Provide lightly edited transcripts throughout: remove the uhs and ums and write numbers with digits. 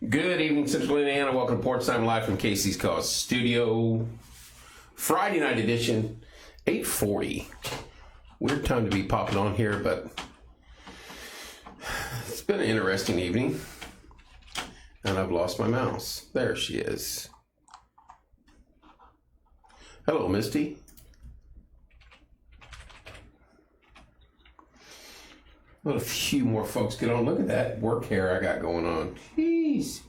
Good evening, Central Indiana. Welcome to Porch Time Live from Casey's Cause Studio. Friday night edition, 8:40. Weird time to be popping on here, but it's been an interesting evening. And I've lost my mouse. There she is. Hello, Misty. Let a few more folks get on. Look at that work hair I got going on. Jeez.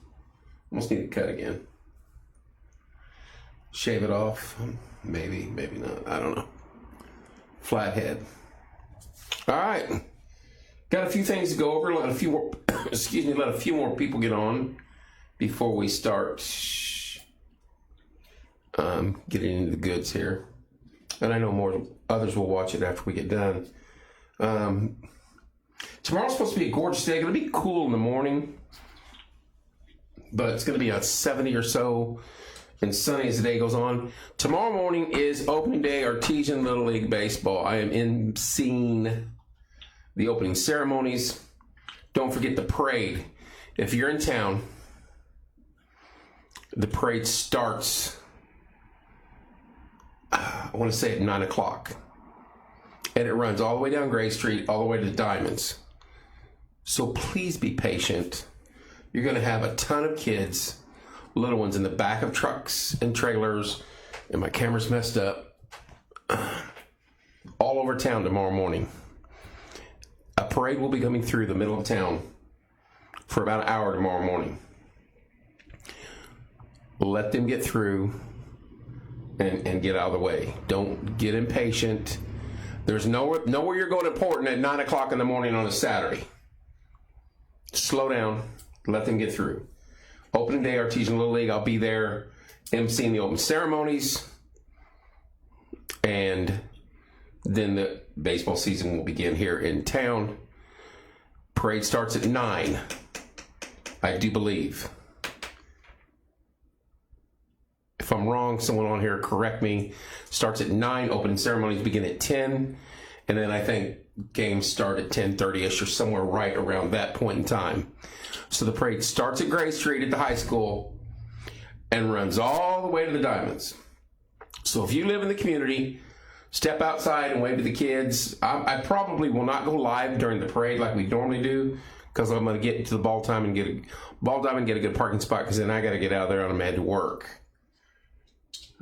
Almost need to cut again. Shave it off. Maybe, maybe not. I don't know. Flathead. All right. Got a few things to go over. Let a few more, let a few more people get on before we start getting into the goods here. And I know more others will watch it after we get done. Tomorrow's supposed to be a gorgeous day. It's going to be cool in the morning, but it's going to be a 70 or so and sunny as the day goes on. Tomorrow morning is opening day, Artesian Little League Baseball. I am emceeing the opening ceremonies. Don't forget the parade. If you're in town, the parade starts, I want to say at 9 o'clock. And it runs all the way down Gray Street, all the way to the Diamonds. So please be patient. You're going to have a ton of kids, little ones in the back of trucks and trailers, and my camera's messed up, all over town tomorrow morning. A parade will be coming through the middle of town for about an hour tomorrow morning. Let them get through and get out of the way. Don't get impatient. There's nowhere you're going important at 9 o'clock in the morning on a Saturday. Slow down. Let them get through. Opening day, Artesian Little League. I'll be there emceeing the open ceremonies. And then the baseball season will begin here in town. Parade starts at 9, I do believe. If I'm wrong, someone on here correct me. Starts at 9, opening ceremonies begin at 10, and then I think games start at 10:30ish or somewhere right around that point in time. So the parade starts at Gray Street at the high school and runs all the way to the Diamonds. So if you live in the community, step outside and wave to the kids. I probably will not go live during the parade like we normally do, because I'm going to get to the ball time and get a good parking spot, because then I got to get out of there on a mad to work.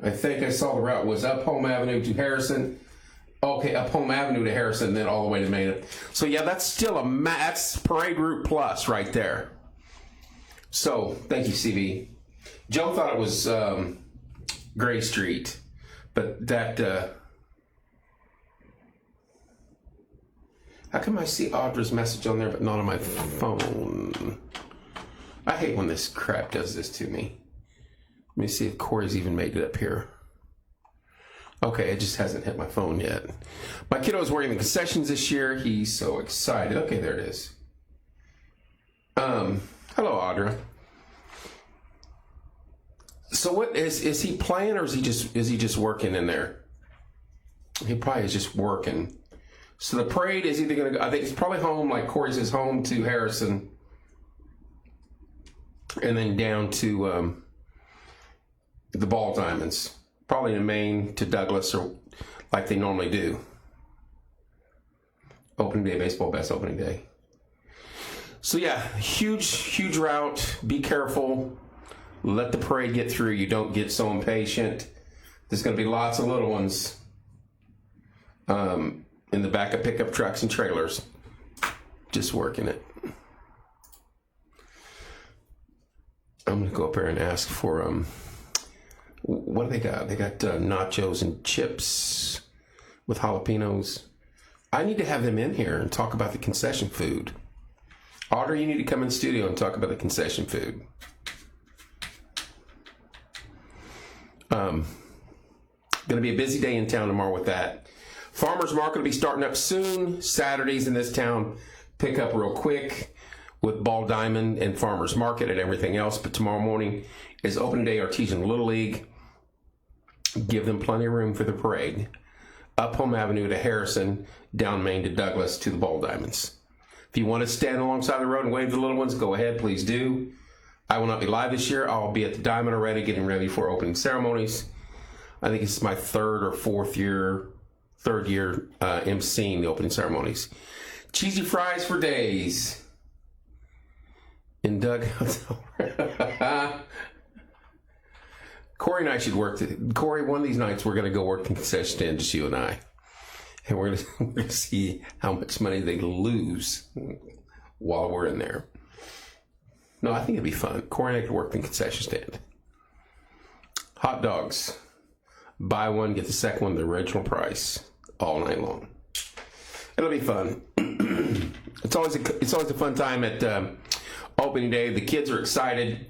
I think I saw the route was up Home Avenue to Harrison. Okay, up Home Avenue to Harrison, then all the way to Main. So yeah, that's still that's Parade Route Plus right there. So thank you, CB. Joe thought it was Gray Street, but that. How come I see Audra's message on there but not on my phone? I hate when this crap does this to me. Let me see if Corey's even made it up here. Okay, it just hasn't hit my phone yet. My kiddo's working the concessions this year. He's so excited. Okay, there it is. Hello, Audra. So what is he playing, or is he just working in there? He probably is just working. So the parade is either gonna, I think it's probably home, like Corey says, home to Harrison, and then down to the Ball Diamonds, probably in Maine to Douglas, or like they normally do. Opening day, baseball best opening day. So yeah, huge route. Be careful. Let the parade get through. You don't get so impatient. There's going to be lots of little ones in the back of pickup trucks and trailers, just working it. I'm going to go up there and ask for what do they got? They got nachos and chips with jalapenos. I need to have them in here and talk about the concession food. Audrey, you need to come in the studio and talk about the concession food. Going to be a busy day in town tomorrow with that. Farmers Market will be starting up soon. Saturdays in this town pick up real quick with Ball Diamond and Farmers Market and everything else. But tomorrow morning is opening day, Artesian Little League. Give them plenty of room for the parade. Up Home Avenue to Harrison, down Main to Douglas to the Ball Diamonds. If you want to stand alongside the road and wave to the little ones, go ahead, please do. I will not be live this year. I'll be at the Diamond already, getting ready for opening ceremonies. I think it's my third year emceeing the opening ceremonies. Cheesy fries for days. And Doug, Corey and I should work. Corey, one of these nights we're going to go work in concession stand, just you and I. And we're going to see how much money they lose while we're in there. No, I think it'd be fun. Corey and I could work in concession stand. Hot dogs. Buy one, get the second one, the original price, all night long. It'll be fun. It's always a fun time at opening day. The kids are excited.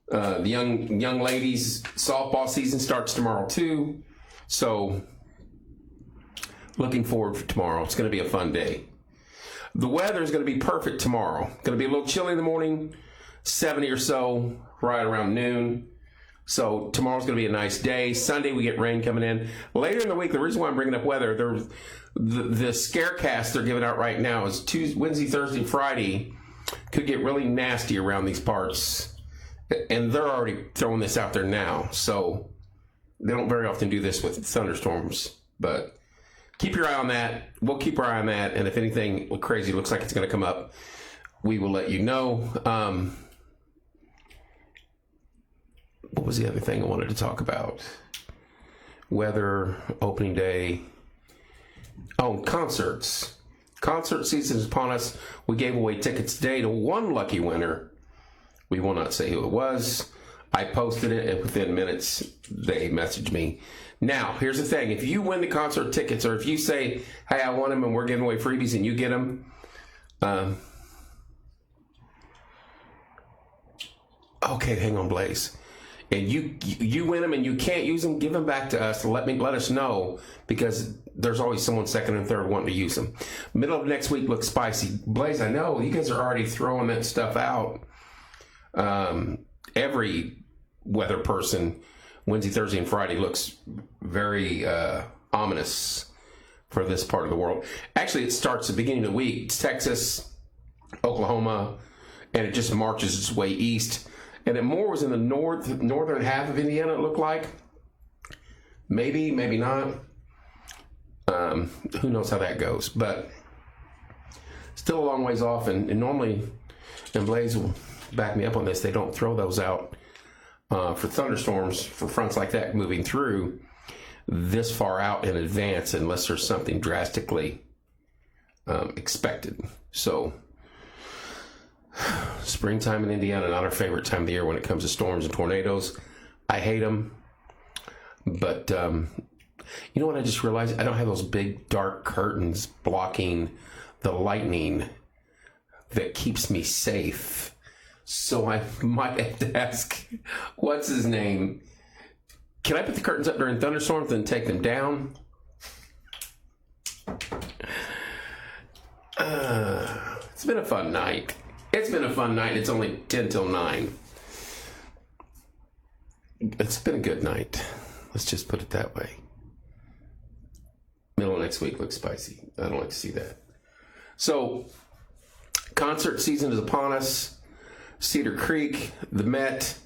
The young ladies' softball season starts tomorrow too. So looking forward for tomorrow. It's going to be a fun day. The weather is going to be perfect tomorrow. Going to be a little chilly in the morning, 70 or so, right around noon. So tomorrow's going to be a nice day. Sunday we get rain coming in. Later in the week, the reason why I'm bringing up weather, the scarecast they're giving out right now is Tuesday, Wednesday, Thursday, Friday could get really nasty around these parts. And they're already throwing this out there now. So they don't very often do this with thunderstorms. But keep your eye on that. We'll keep our eye on that. And if anything crazy looks like it's going to come up, we will let you know. What was the other thing I wanted to talk about? Weather, opening day. Oh, concerts. Concert season is upon us. We gave away tickets today to one lucky winner. We will not say who it was. I posted it, and within minutes, they messaged me. Now, here's the thing. If you win the concert tickets, or if you say, hey, I want them, and we're giving away freebies, and you get them, okay, hang on, Blaze. And you win them and you can't use them, give them back to us. Let us know, because there's always someone second and third wanting to use them. Middle of next week looks spicy. Blaze, I know you guys are already throwing that stuff out. Every weather person, Wednesday, Thursday, and Friday looks very ominous for this part of the world. Actually, it starts at the beginning of the week. It's Texas, Oklahoma, and it just marches its way east. And it more was in the northern half of Indiana, it looked like. Maybe not. Who knows how that goes. But still a long ways off. And normally, and Blaze will back me up on this, they don't throw those out for thunderstorms, for fronts like that moving through this far out in advance, unless there's something drastically expected. So springtime in Indiana, not our favorite time of the year when it comes to storms and tornadoes. I hate them. But you know what I just realized? I don't have those big dark curtains blocking the lightning that keeps me safe. So I might have to ask, what's his name? Can I put the curtains up during thunderstorms and take them down? It's been a fun night. It's been a fun night. It's only 10 till 9. It's been a good night. Let's just put it that way. Middle of next week looks spicy. I don't like to see that. So, concert season is upon us. Cedar Creek, the Met,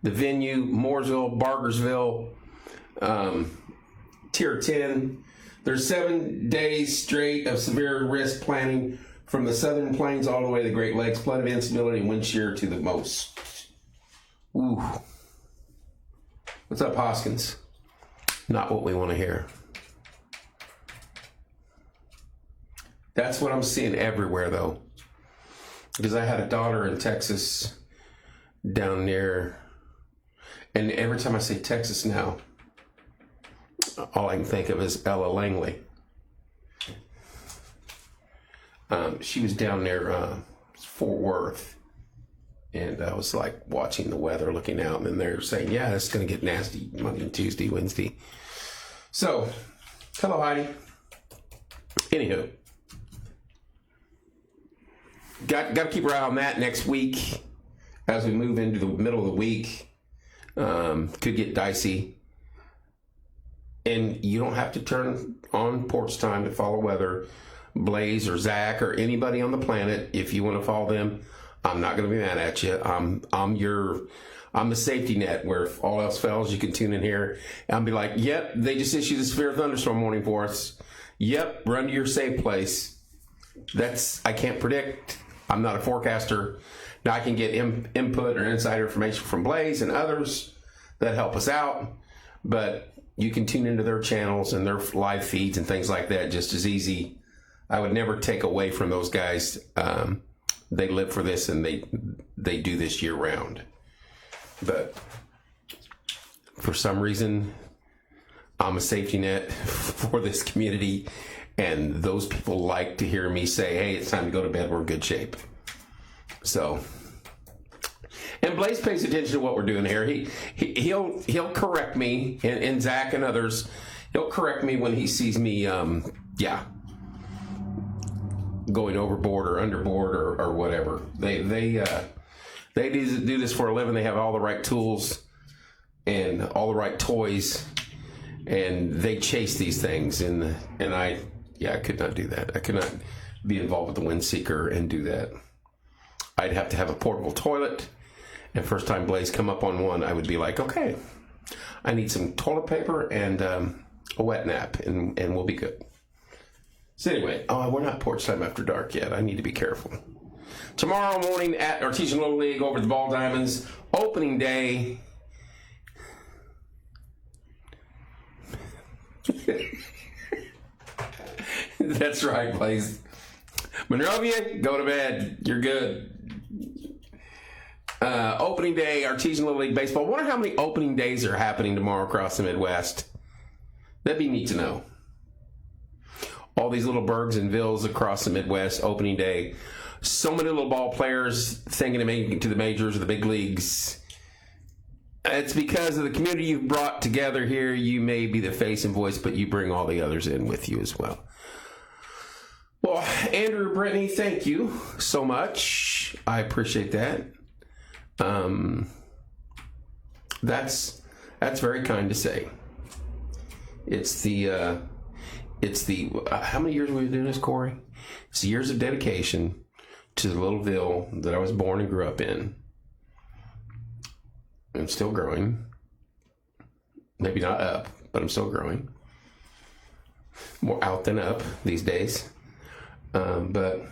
the Venue, Mooresville, Bargersville, Tier 10. There's 7 days straight of severe risk planning from the Southern Plains all the way to the Great Lakes. Flood event, stability, and wind shear to the most. Ooh. What's up, Hoskins? Not what we want to hear. That's what I'm seeing everywhere, though. Because I had a daughter in Texas down near, and every time I say Texas now, all I can think of is Ella Langley. She was down near Fort Worth, and I was like watching the weather, looking out, and then they're saying, yeah, it's going to get nasty Monday, Tuesday, Wednesday. So, hello, Heidi. Anywho, got to keep our eye on that next week as we move into the middle of the week. Could get dicey. And you don't have to turn on porch time to follow weather. Blaze or Zach or anybody on the planet, if you want to follow them, I'm not going to be mad at you. I'm the safety net where if all else fails, you can tune in here. And I'll be like, yep, they just issued a severe thunderstorm warning for us. Yep, run to your safe place. I can't predict. I'm not a forecaster. Now I can get input or insider information from Blaze and others that help us out. But you can tune into their channels and their live feeds and things like that just as easy. I would never take away from those guys. They live for this and they do this year round. But for some reason, I'm a safety net for this community, and those people like to hear me say, hey, it's time to go to bed, we're in good shape. So, and Blaze pays attention to what we're doing here. He'll correct me, and Zach and others, he'll correct me when he sees me, going overboard or underboard or whatever. They do this for a living. They have all the right tools and all the right toys, and they chase these things. And I could not do that. I could not be involved with the Windseeker and do that. I'd have to have a portable toilet. And first time Blaze come up on one, I would be like, okay, I need some toilet paper and a wet nap, and we'll be good. So anyway, we're not porch time after dark yet. I need to be careful. Tomorrow morning at Artesian Little League over at the Ball Diamonds, opening day. That's right, Blaze. Monrovia, go to bed. You're good. Opening day, Artesian Little League Baseball. I wonder how many opening days are happening tomorrow across the Midwest. That'd be neat to know. All these little burgs and villas across the Midwest, opening day. So many little ball players thinking of making it to the majors or the big leagues. It's because of the community you've brought together here. You may be the face and voice, but you bring all the others in with you as well. Well, Andrew, Brittany, thank you so much. I appreciate that. That's very kind to say. It's the how many years have we been doing this, Corey? It's years of dedication to the little ville that I was born and grew up in. I'm still growing. Maybe not up, but I'm still growing. More out than up these days. But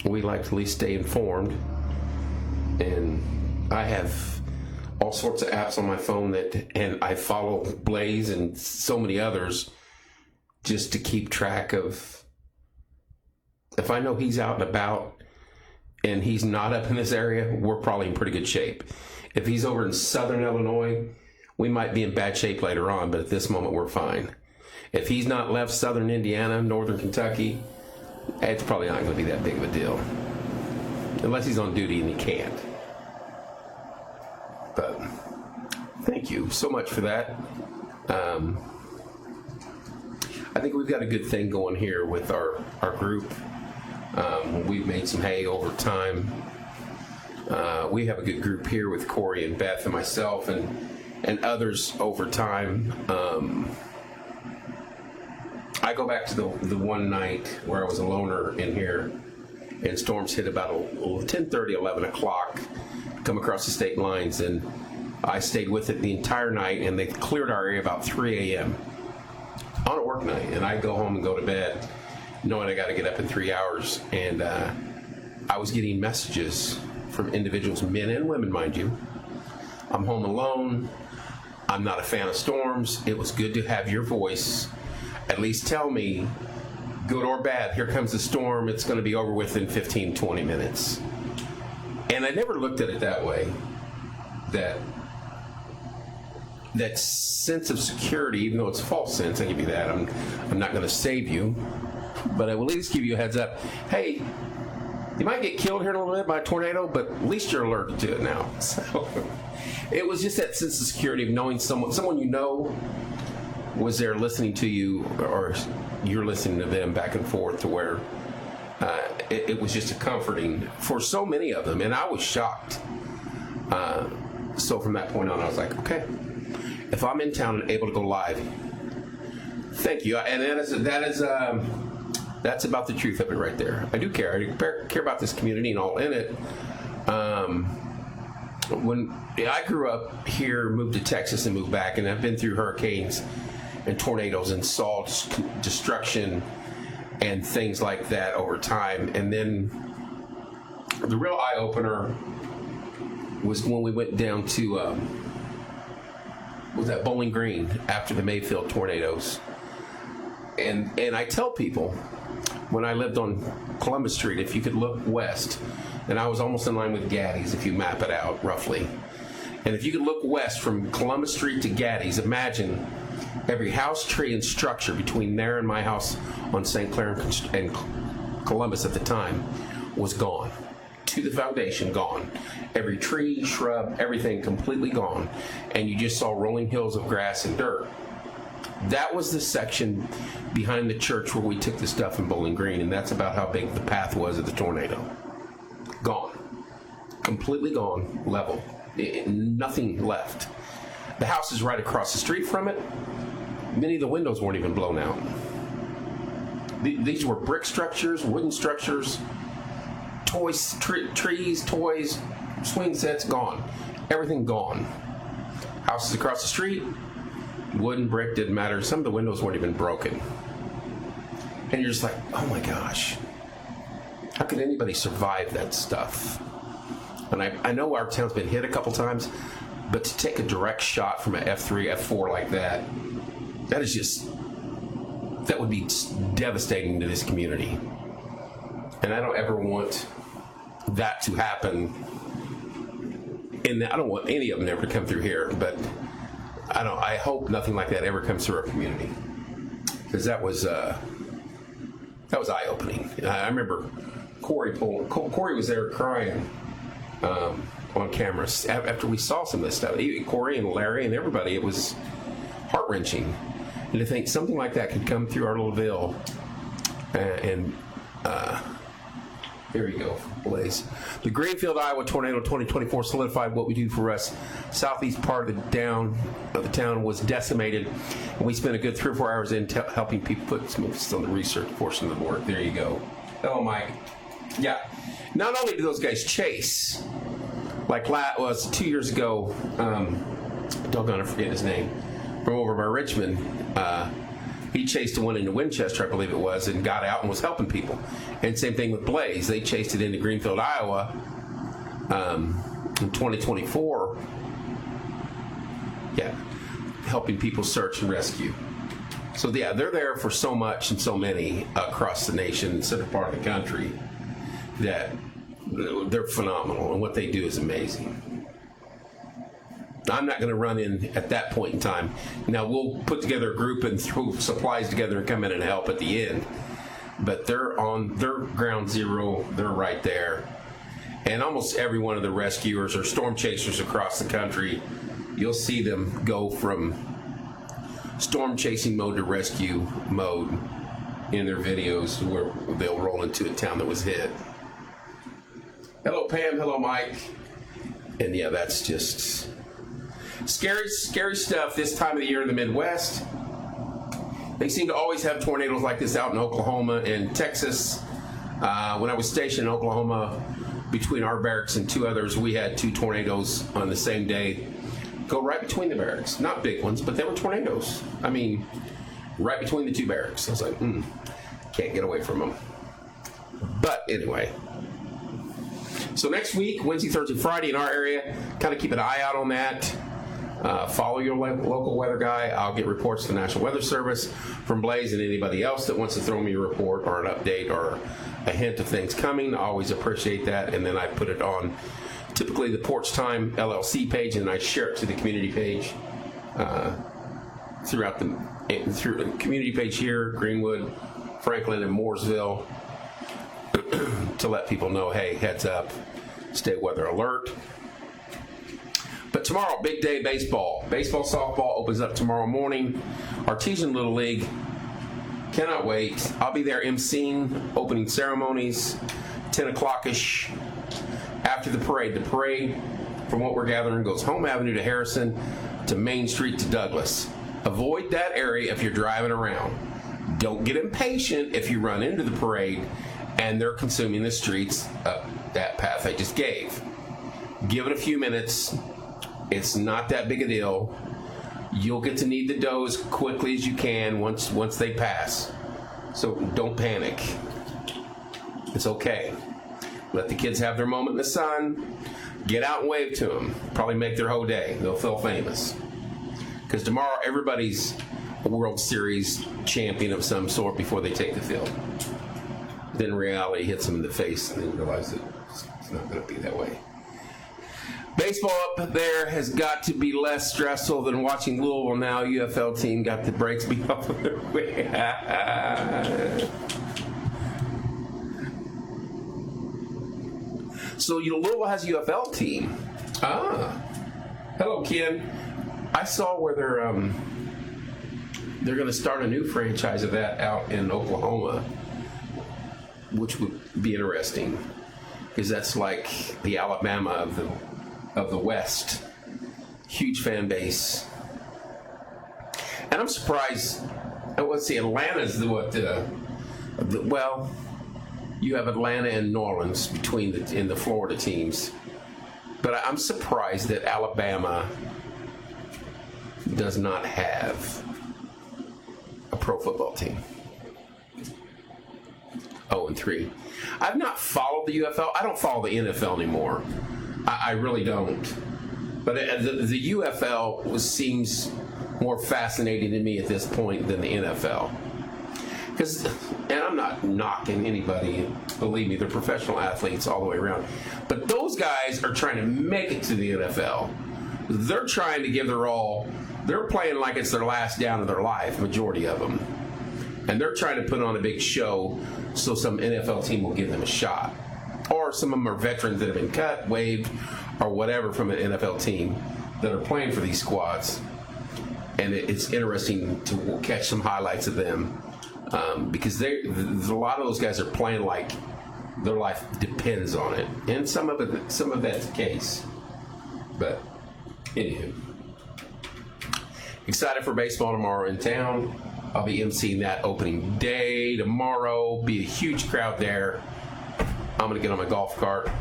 we like to at least stay informed. And I have all sorts of apps on my phone and I follow Blaze and so many others just to keep track of. If I know he's out and about and he's not up in this area, we're probably in pretty good shape. If he's over in southern Illinois, we might be in bad shape later on, but at this moment we're fine. If he's not left southern Indiana, northern Kentucky, it's probably not going to be that big of a deal. Unless he's on duty and he can't. But thank you so much for that. I think we've got a good thing going here with our group. We've made some hay over time. We have a good group here with Corey and Beth and myself and others over time. I go back to the one night where I was a loner in here and storms hit about 10:30, 11 o'clock, come across the state lines, and I stayed with it the entire night, and they cleared our area about 3 a.m. on a work night, and I go home and go to bed knowing I got to get up in 3 hours, and I was getting messages from individuals, men and women, mind you. I'm home alone. I'm not a fan of storms. It was good to have your voice. At least tell me, good or bad, here comes the storm. It's going to be over with in 15, 20 minutes. And I never looked at it that way. That sense of security, even though it's a false sense, I give you that. I'm not going to save you, but I will at least give you a heads up. Hey, you might get killed here in a little bit by a tornado, but at least you're alerted to it now. So it was just that sense of security of knowing someone you know was there listening to you, or you're listening to them back and forth, to where it was just a comforting for so many of them, and I was shocked. So from that point on, I was like, okay, if I'm in town and able to go live, thank you. And that is That's about the truth of it right there. I do care. I care about this community and all in it. When I grew up here, moved to Texas and moved back, and I've been through hurricanes and tornadoes and saw destruction and things like that over time. And then the real eye-opener was when we went down to was that Bowling Green after the Mayfield tornadoes. And I tell people, when I lived on Columbus Street, if you could look west, and I was almost in line with Gaddy's if you map it out roughly. And if you could look west from Columbus Street to Gaddy's, imagine every house, tree, and structure between there and my house on St. Clair and Columbus at the time was gone. To the foundation, gone. Every tree, shrub, everything completely gone. And you just saw rolling hills of grass and dirt. That was the section behind the church where we took the stuff in Bowling Green, and that's about how big the path was of the tornado. Gone. Completely gone, level. Nothing left. The house is right across the street from it. Many of the windows weren't even blown out. These were brick structures, wooden structures, toys, trees, toys, swing sets, gone. Everything gone. Houses across the street, wooden, brick, didn't matter. Some of the windows weren't even broken. And you're just like, oh my gosh. How could anybody survive that stuff? And I know our town's been hit a couple times, but to take a direct shot from an F3, F4 like that, that would be devastating to this community. And I don't ever want that to happen. And I don't want any of them ever to come through here, but I hope nothing like that ever comes through our community. Because that was eye-opening. I remember Corey was there crying on cameras after we saw some of this stuff. Corey and Larry and everybody, it was heart-wrenching. And to think something like that could come through our little ville. And here we go, Blaze. The Greenfield, Iowa tornado 2024 solidified what we do for us. Southeast part of the town was decimated, and we spent a good 3 or 4 hours in helping people put some emphasis on the research portion of the work. There you go. Hello, Mike. Yeah. Not only did those guys chase, like was 2 years ago, doggone, I forget his name, from over by Richmond. He chased the one into Winchester, I believe it was, and got out and was helping people. And same thing with Blaze. They chased it into Greenfield, Iowa in 2024. Yeah, helping people search and rescue. So, yeah, they're there for so much and so many across the nation and central part of the country that they're phenomenal, and what they do is amazing. I'm not going to run in at that point in time. Now, we'll put together a group and throw supplies together and come in and help at the end. But they're ground zero. They're right there. And almost every one of the rescuers or storm chasers across the country, you'll see them go from storm chasing mode to rescue mode in their videos where they'll roll into a town that was hit. Hello, Pam. Hello, Mike. And yeah, that's just scary stuff this time of the year in the Midwest. They seem to always have tornadoes like this out in Oklahoma and Texas. When I was stationed in Oklahoma, between our barracks and 2 others, we had 2 tornadoes on the same day go right between the barracks. Not big ones, but they were tornadoes. I mean, right between the 2 barracks. I was like, can't get away from them. But anyway. So next week, Wednesday, Thursday, Friday in our area, kind of keep an eye out on that. Follow your local weather guy. I'll get reports to the National Weather Service from Blaze and anybody else that wants to throw me a report or an update or a hint of things coming. I always appreciate that. And then I put it on typically the Porch Time LLC page, and I share it to the community page through the community page here, Greenwood, Franklin, and Mooresville, to let people know, hey, heads up, stay weather alert. But tomorrow, big day baseball. Baseball, softball opens up tomorrow morning. Artesian Little League. Cannot wait. I'll be there emceeing opening ceremonies, 10 o'clock-ish after the parade. The parade, from what we're gathering, goes Home Avenue to Harrison to Main Street to Douglas. Avoid that area if you're driving around. Don't get impatient if you run into the parade and they're consuming the streets up that path I just gave. Give it a few minutes. It's not that big a deal. You'll get to need the dough as quickly as you can once they pass. So don't panic. It's okay. Let the kids have their moment in the sun. Get out and wave to them. Probably make their whole day. They'll feel famous. Because tomorrow everybody's a World Series champion of some sort before they take the field. Then reality hits them in the face and they realize that it's not going to be that way. Baseball up there has got to be less stressful than watching Louisville now. UFL team got the brakes beat off of their way. So Louisville has a UFL team. Hello, Ken. I saw where they're going to start a new franchise of that out in Oklahoma, which would be interesting because that's like the Alabama of the West. Huge fan base. And I'm surprised. Let's see, Atlanta's well, you have Atlanta and New Orleans in the Florida teams. But I'm surprised that Alabama does not have a pro football team. 0-3. I've not followed the UFL. I don't follow the NFL anymore. I really don't. But the UFL seems more fascinating to me at this point than the NFL. And I'm not knocking anybody. Believe me, they're professional athletes all the way around. But those guys are trying to make it to the NFL. They're trying to give their all. They're playing like it's their last down of their life, majority of them. And they're trying to put on a big show so some NFL team will give them a shot. Or some of them are veterans that have been cut, waived, or whatever from an NFL team that are playing for these squads. And it's interesting to catch some highlights of them because a lot of those guys are playing like their life depends on it. And some of that's the case. But anywho. Excited for baseball tomorrow in town. I'll be emceeing that opening day tomorrow. Be a huge crowd there. I'm going to get on my golf cart,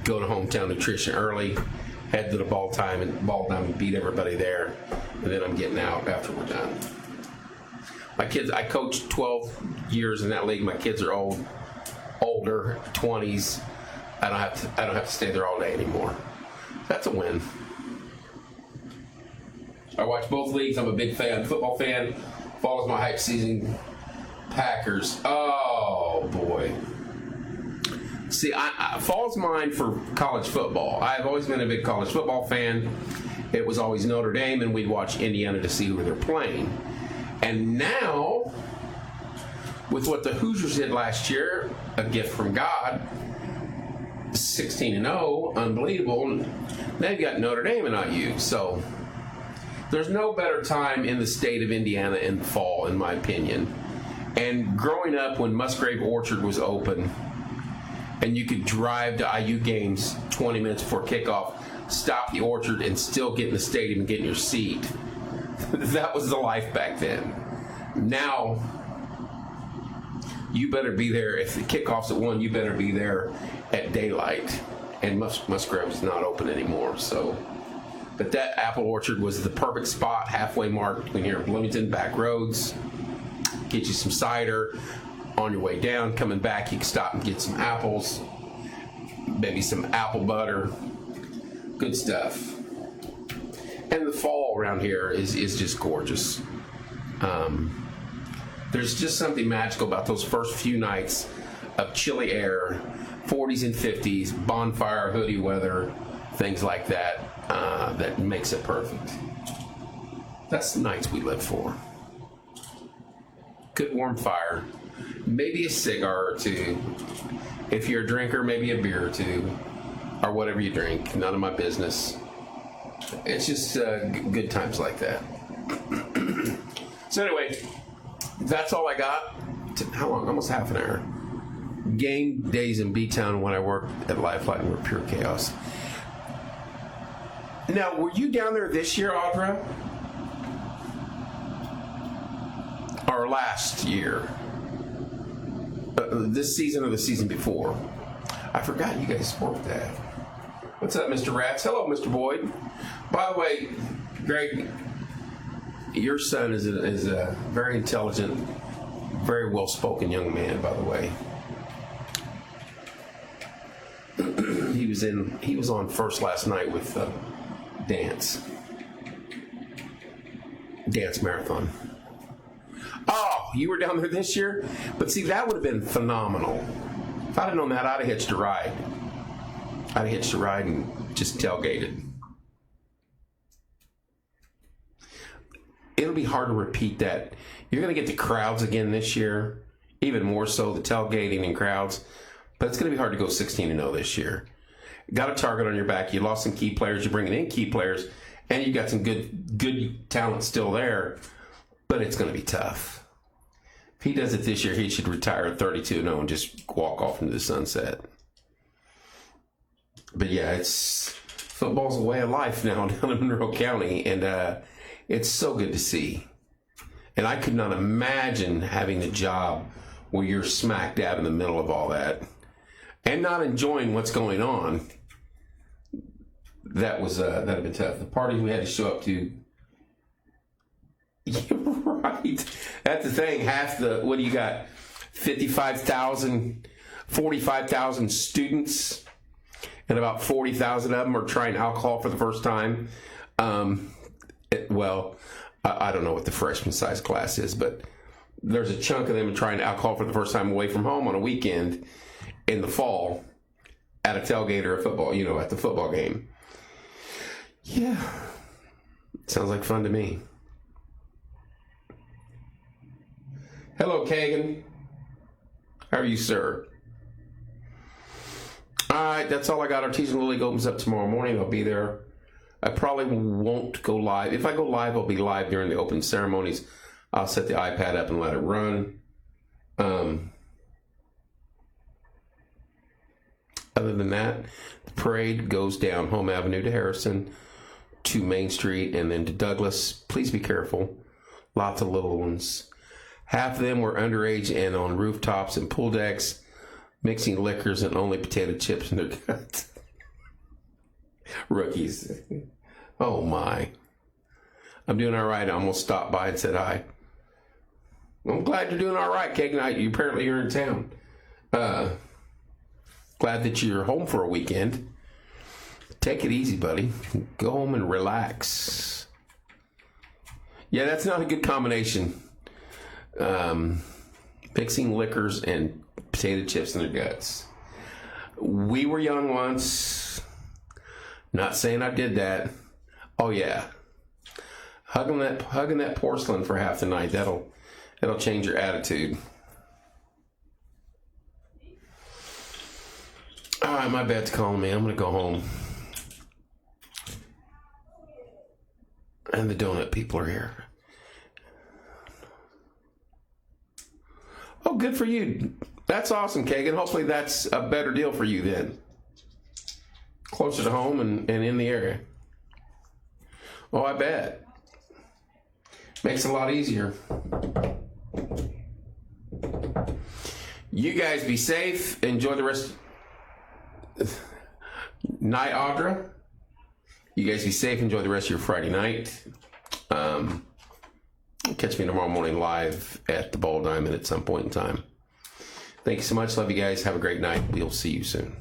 go to Hometown Nutrition early, head to the ball time and beat everybody there, and then I'm getting out after we're done. My kids, I coached 12 years in that league. My kids are older, 20s. I don't have to stay there all day anymore. That's a win. I watch both leagues. I'm a big fan, football fan. Follows my hype season. Packers. Oh boy. See, fall's mine for college football. I've always been a big college football fan. It was always Notre Dame, and we'd watch Indiana to see who they're playing. And now, with what the Hoosiers did last year, a gift from God, 16-0, unbelievable. They've got Notre Dame and IU. So there's no better time in the state of Indiana in the fall, in my opinion. And growing up when Musgrave Orchard was open, and you could drive to IU games 20 minutes before kickoff, stop the Orchard, and still get in the stadium and get in your seat. That was the life back then. Now, you better be there. If the kickoff's at 1, you better be there at daylight. And Musgrave's not open anymore. So, but that Apple Orchard was the perfect spot, halfway mark between here and Bloomington, back roads. Get you some cider. On your way down, coming back, you can stop and get some apples, maybe some apple butter, good stuff. And the fall around here is just gorgeous. There's just something magical about those first few nights of chilly air, 40s and 50s, bonfire, hoodie weather, things like that, that makes it perfect. That's the nights we live for. Good warm fire. Maybe a cigar or two. If you're a drinker, maybe a beer or two. Or whatever you drink. None of my business. It's just good times like that. So anyway, that's all I got. How long? Almost half an hour. Game days in B-Town when I worked at Lifeline were pure chaos. Now, were you down there this year, Audra? or last year. This season or the season before. I forgot you guys worked that. What's up, Mr. Rats? Hello, Mr. Boyd. By the way, Greg, your son is a very intelligent, very well-spoken young man, by the way. He was on first last night with dance marathon. Oh, you were down there this year? But see, that would have been phenomenal. If I'd have known that, I'd have hitched a ride. I'd have hitched a ride and just tailgated. It'll be hard to repeat that. You're going to get the crowds again this year, even more so, the tailgating and crowds. But it's going to be hard to go 16-0 this year. Got a target on your back. You lost some key players. You're bringing in key players. And you got some good talent still there. But it's going to be tough. If he does it this year, he should retire at 32-0 and just walk off into the sunset. But yeah, football's a way of life now down in Monroe County. And it's so good to see. And I could not imagine having a job where you're smack dab in the middle of all that and not enjoying what's going on. That'd have been tough. The parties we had to show up to. You're right. That's the thing. What do you got? 55,000, 45,000 students, and about 40,000 of them are trying alcohol for the first time. I don't know what the freshman size class is, but there's a chunk of them trying alcohol for the first time away from home on a weekend in the fall at a tailgate or a football, at the football game. Yeah. Sounds like fun to me. Hello, Kagan. How are you, sir? All right, that's all I got. Artesian Little League opens up tomorrow morning. I'll be there. I probably won't go live. If I go live, I'll be live during the open ceremonies. I'll set the iPad up and let it run. Other than that, the parade goes down Home Avenue to Harrison, to Main Street, and then to Douglas. Please be careful. Lots of little ones. Half of them were underage and on rooftops and pool decks, mixing liquors and only potato chips in their guts. Rookies. Oh my. I'm doing all right. I almost stopped by and said hi. I'm glad you're doing all right, Kagan. Apparently you're in town. Glad that you're home for a weekend. Take it easy, buddy. Go home and relax. Yeah, that's not a good combination. Mixing liquors and potato chips in their guts. We were young once. Not saying I did that. Oh yeah. Hugging that porcelain for half the night. That'll change your attitude. All right, my bed's calling me. I'm gonna go home. And the donut people are here. Oh, good for you. That's awesome, Kagan. Hopefully that's a better deal for you then. Closer to home and in the area. Oh, I bet. Makes it a lot easier. You guys be safe. Enjoy the rest. Night, Audra. You guys be safe. Enjoy the rest of your Friday night. Catch me tomorrow morning live at the Bowl Diamond at some point in time. Thank you so much. Love you guys. Have a great night. We'll see you soon.